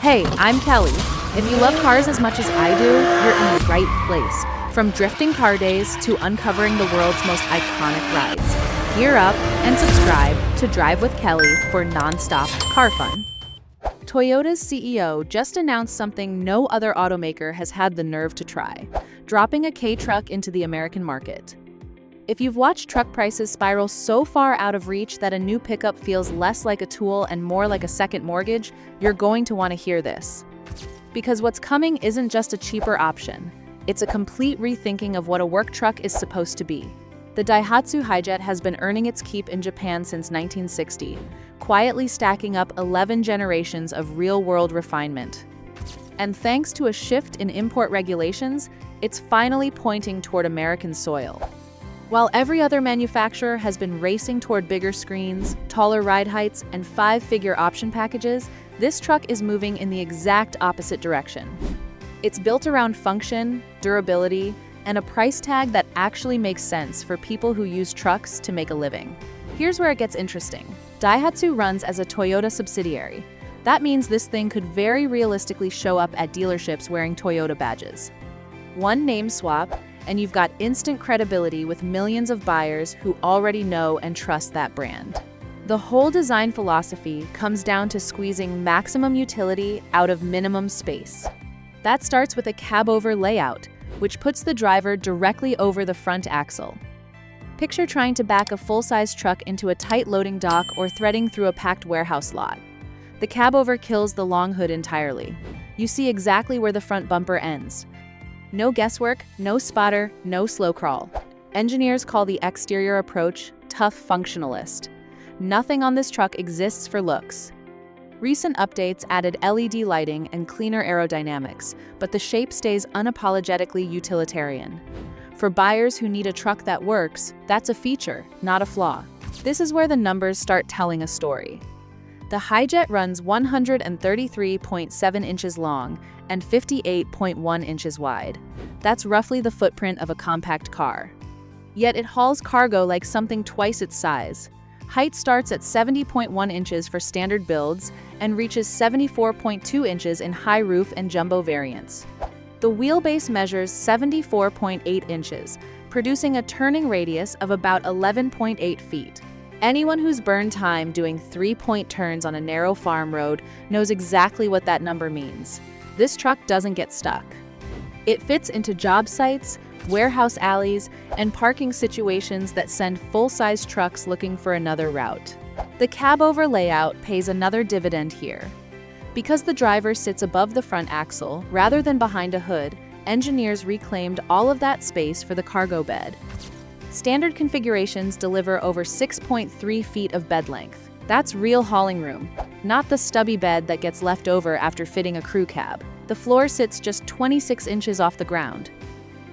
Hey, I'm Kelly. If you love cars as much as I do, you're in the right place. From drifting car days to uncovering the world's most iconic rides. Gear up and subscribe to Drive with Kelly for non-stop car fun. Toyota's CEO just announced something no other automaker has had the nerve to try, dropping a K truck into the American market. If you've watched truck prices spiral so far out of reach that a new pickup feels less like a tool and more like a second mortgage, you're going to want to hear this. Because what's coming isn't just a cheaper option, it's a complete rethinking of what a work truck is supposed to be. The Daihatsu Hijet has been earning its keep in Japan since 1960, quietly stacking up 11 generations of real-world refinement. And thanks to a shift in import regulations, it's finally pointing toward American soil. While every other manufacturer has been racing toward bigger screens, taller ride heights, and five-figure option packages, this truck is moving in the exact opposite direction. It's built around function, durability, and a price tag that actually makes sense for people who use trucks to make a living. Here's where it gets interesting. Daihatsu runs as a Toyota subsidiary. That means this thing could very realistically show up at dealerships wearing Toyota badges. One name swap, and you've got instant credibility with millions of buyers who already know and trust that brand. The whole design philosophy comes down to squeezing maximum utility out of minimum space. That starts with a cabover layout, which puts the driver directly over the front axle. Picture trying to back a full-size truck into a tight loading dock or threading through a packed warehouse lot. The cabover kills the long hood entirely. You see exactly where the front bumper ends. No guesswork, no spotter, no slow crawl. Engineers call the exterior approach tough functionalist. Nothing on this truck exists for looks. Recent updates added LED lighting and cleaner aerodynamics, but the shape stays unapologetically utilitarian. For buyers who need a truck that works, that's a feature, not a flaw. This is where the numbers start telling a story. The Hijet runs 133.7 inches long and 58.1 inches wide. That's roughly the footprint of a compact car. Yet it hauls cargo like something twice its size. Height starts at 70.1 inches for standard builds and reaches 74.2 inches in high roof and jumbo variants. The wheelbase measures 74.8 inches, producing a turning radius of about 11.8 feet. Anyone who's burned time doing three-point turns on a narrow farm road knows exactly what that number means. This truck doesn't get stuck. It fits into job sites, warehouse alleys, and parking situations that send full-size trucks looking for another route. The cabover layout pays another dividend here. Because the driver sits above the front axle rather than behind a hood, engineers reclaimed all of that space for the cargo bed. Standard configurations deliver over 6.3 feet of bed length. That's real hauling room, not the stubby bed that gets left over after fitting a crew cab. The floor sits just 26 inches off the ground.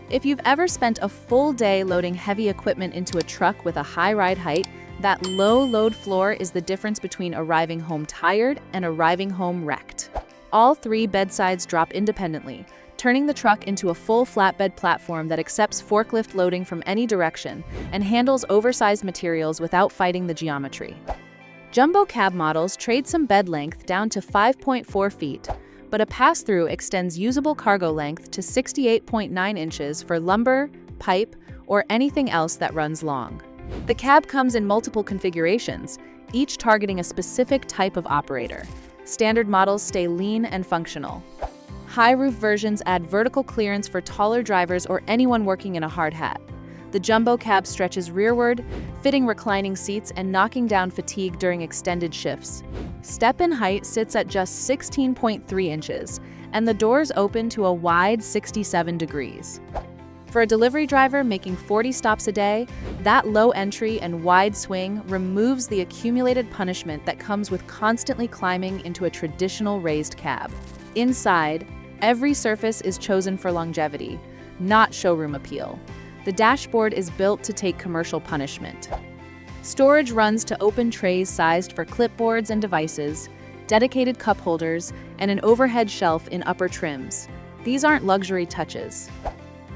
If you've ever spent a full day loading heavy equipment into a truck with a high ride height, that low load floor is the difference between arriving home tired and arriving home wrecked. All three bedsides drop independently, turning the truck into a full flatbed platform that accepts forklift loading from any direction and handles oversized materials without fighting the geometry. Jumbo cab models trade some bed length down to 5.4 feet, but a pass-through extends usable cargo length to 68.9 inches for lumber, pipe, or anything else that runs long. The cab comes in multiple configurations, each targeting a specific type of operator. Standard models stay lean and functional. High roof versions add vertical clearance for taller drivers or anyone working in a hard hat. The jumbo cab stretches rearward, fitting reclining seats and knocking down fatigue during extended shifts. Step-in height sits at just 16.3 inches, and the doors open to a wide 67 degrees. For a delivery driver making 40 stops a day, that low entry and wide swing removes the accumulated punishment that comes with constantly climbing into a traditional raised cab. Inside, every surface is chosen for longevity, not showroom appeal. The dashboard is built to take commercial punishment. Storage runs to open trays sized for clipboards and devices, dedicated cup holders, and an overhead shelf in upper trims. These aren't luxury touches.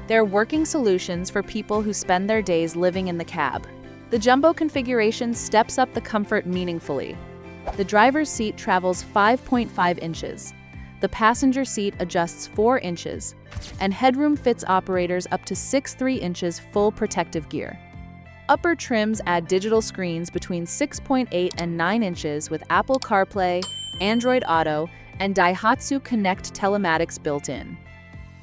They're working solutions for people who spend their days living in the cab. The jumbo configuration steps up the comfort meaningfully. The driver's seat travels 5.5 inches. the passenger seat adjusts 4 inches, and headroom fits operators up to 6.3 inches full protective gear. Upper trims add digital screens between 6.8 and 9 inches with Apple CarPlay, Android Auto, and Daihatsu Connect telematics built in.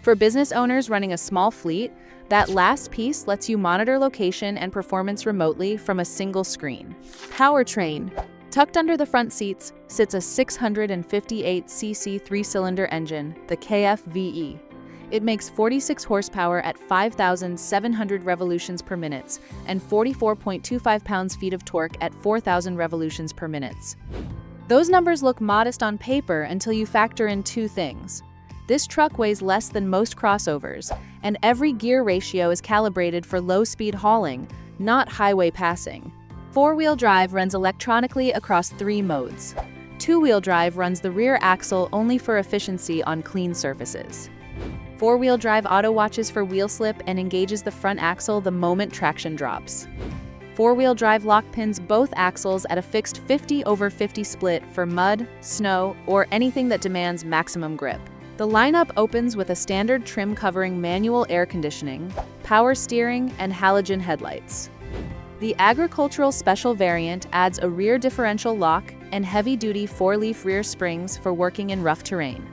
For business owners running a small fleet, that last piece lets you monitor location and performance remotely from a single screen. Powertrain. Tucked under the front seats sits a 658cc 3-cylinder engine, the KFVE. It makes 46 horsepower at 5,700 revolutions per minute and 44.25 pounds-feet of torque at 4,000 revolutions per minute. Those numbers look modest on paper until you factor in 2 things. This truck weighs less than most crossovers, and every gear ratio is calibrated for low-speed hauling, not highway passing. 4-wheel drive runs electronically across 3 modes. 2-wheel drive runs the rear axle only for efficiency on clean surfaces. 4-wheel drive auto watches for wheel slip and engages the front axle the moment traction drops. 4-wheel drive lock pins both axles at a fixed 50/50 split for mud, snow, or anything that demands maximum grip. The lineup opens with a standard trim covering manual air conditioning, power steering, and halogen headlights. The agricultural special variant adds a rear differential lock and heavy-duty 4-leaf rear springs for working in rough terrain.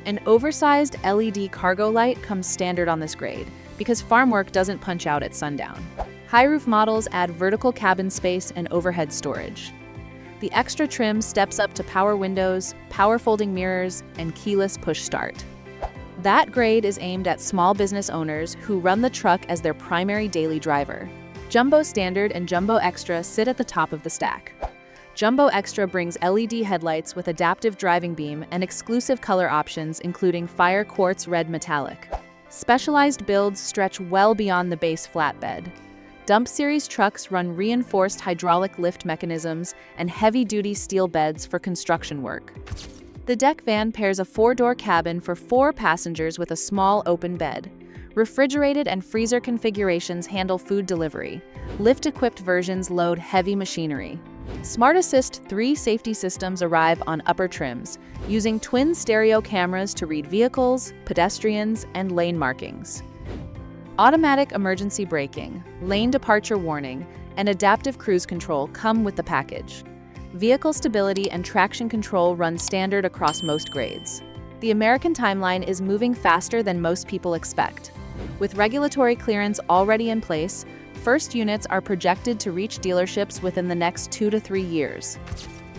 An oversized LED cargo light comes standard on this grade because farm work doesn't punch out at sundown. High-roof models add vertical cabin space and overhead storage. The extra trim steps up to power windows, power folding mirrors, and keyless push start. That grade is aimed at small business owners who run the truck as their primary daily driver. Jumbo Standard and Jumbo Extra sit at the top of the stack. Jumbo Extra brings LED headlights with adaptive driving beam and exclusive color options including fire quartz red metallic. Specialized builds stretch well beyond the base flatbed. Dump Series trucks run reinforced hydraulic lift mechanisms and heavy-duty steel beds for construction work. The deck van pairs a 4-door cabin for 4 passengers with a small open bed. Refrigerated and freezer configurations handle food delivery. Lift-equipped versions load heavy machinery. Smart Assist 3 safety systems arrive on upper trims, using twin stereo cameras to read vehicles, pedestrians, and lane markings. Automatic emergency braking, lane departure warning, and adaptive cruise control come with the package. Vehicle stability and traction control run standard across most grades. The American timeline is moving faster than most people expect. With regulatory clearance already in place, first units are projected to reach dealerships within the next 2 to 3 years.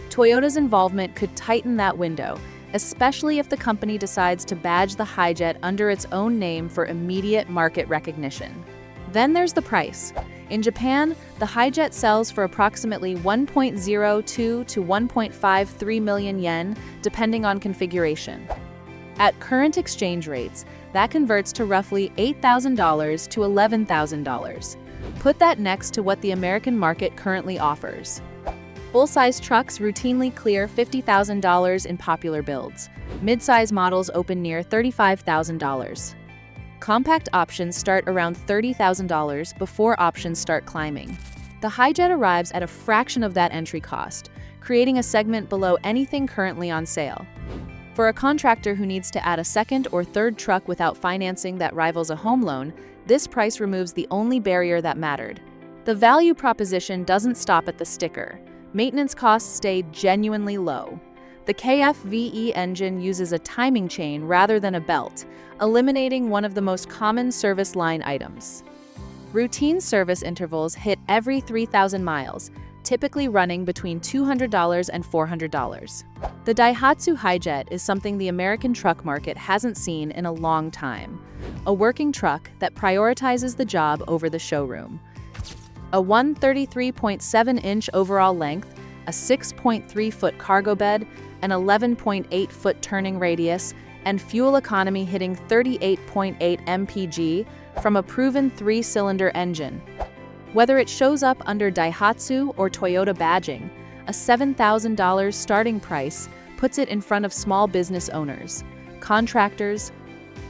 Toyota's involvement could tighten that window, especially if the company decides to badge the Hijet under its own name for immediate market recognition. Then there's the price. In Japan, the Hijet sells for approximately 1.02 to 1.53 million yen, depending on configuration. At current exchange rates, that converts to roughly $8,000 to $11,000. Put that next to what the American market currently offers. Full-size trucks routinely clear $50,000 in popular builds. Mid-size models open near $35,000. Compact options start around $30,000 before options start climbing. The Hijet arrives at a fraction of that entry cost, creating a segment below anything currently on sale. For a contractor who needs to add a second or third truck without financing that rivals a home loan, this price removes the only barrier that mattered. The value proposition doesn't stop at the sticker. Maintenance costs stay genuinely low. The KFVE engine uses a timing chain rather than a belt, eliminating one of the most common service line items. Routine service intervals hit every 3,000 miles, typically running between $200 and $400. The Daihatsu Hijet is something the American truck market hasn't seen in a long time. A working truck that prioritizes the job over the showroom. A 133.7-inch overall length, a 6.3-foot cargo bed, an 11.8-foot turning radius, and fuel economy hitting 38.8 mpg from a proven 3-cylinder engine. Whether it shows up under Daihatsu or Toyota badging, a $7,000 starting price puts it in front of small business owners, contractors,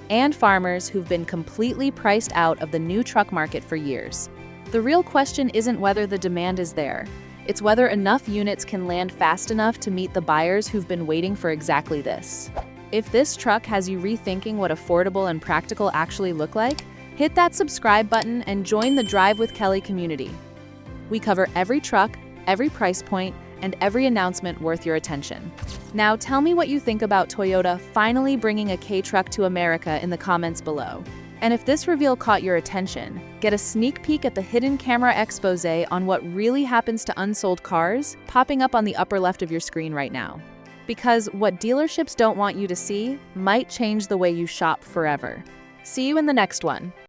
and farmers who've been completely priced out of the new truck market for years. The real question isn't whether the demand is there, it's whether enough units can land fast enough to meet the buyers who've been waiting for exactly this. If this truck has you rethinking what affordable and practical actually look like, hit that subscribe button and join the Drive with Kelly community. We cover every truck, every price point, and every announcement worth your attention. Now tell me what you think about Toyota finally bringing a K truck to America in the comments below. And if this reveal caught your attention, get a sneak peek at the hidden camera expose on what really happens to unsold cars, popping up on the upper left of your screen right now. Because what dealerships don't want you to see might change the way you shop forever. See you in the next one.